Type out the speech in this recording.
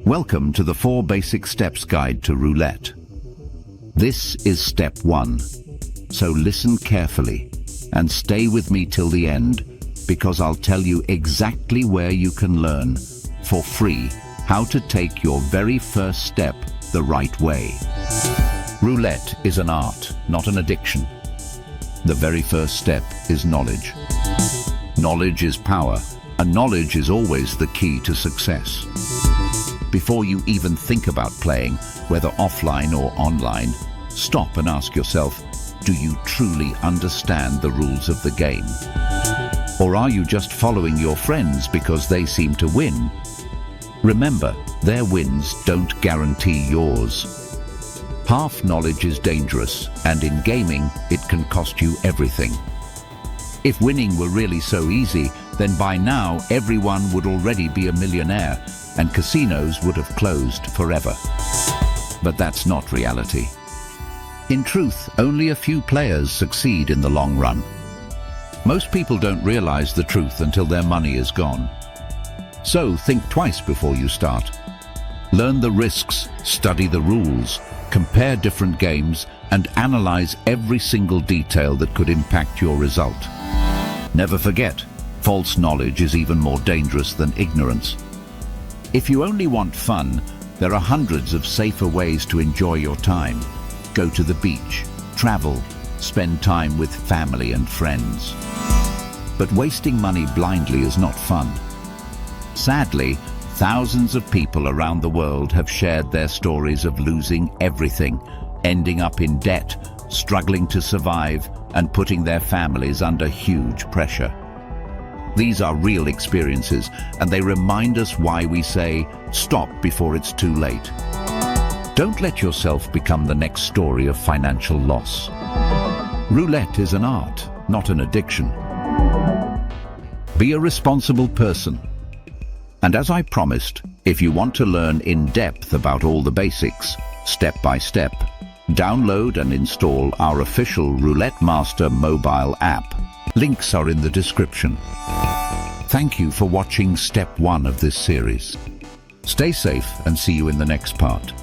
Welcome to the 4 Basic Steps Guide to Roulette. This is step 1, so listen carefully and stay with me till the end, because I'll tell you exactly where you can learn, for free, how to take your very first step the right way. Roulette is an art, not an addiction. The very first step is knowledge. Knowledge is power, and knowledge is always the key to success. Before you even think about playing, whether offline or online, stop and ask yourself, do you truly understand the rules of the game? Or are you just following your friends because they seem to win? Remember, their wins don't guarantee yours. Half knowledge is dangerous, and in gaming, it can cost you everything. If winning were really so easy, then by now everyone would already be a millionaire, and casinos would have closed forever. But that's not reality. In truth, only a few players succeed in the long run. Most people don't realize the truth until their money is gone. So think twice before you start. Learn the risks, study the rules, compare different games, and analyze every single detail that could impact your result. Never forget, false knowledge is even more dangerous than ignorance. If you only want fun, there are hundreds of safer ways to enjoy your time. Go to the beach, travel, spend time with family and friends. But wasting money blindly is not fun. Sadly, thousands of people around the world have shared their stories of losing everything, ending up in debt, struggling to survive, and putting their families under huge pressure. These are real experiences, and they remind us why we say, stop before it's too late. Don't let yourself become the next story of financial loss. Roulette is an art, not an addiction. Be a responsible person. And as I promised, if you want to learn in depth about all the basics, step by step, download and install our official Roulette Master mobile app. Links are in the description. Thank you for watching step 1 of this series. Stay safe and see you in the next part.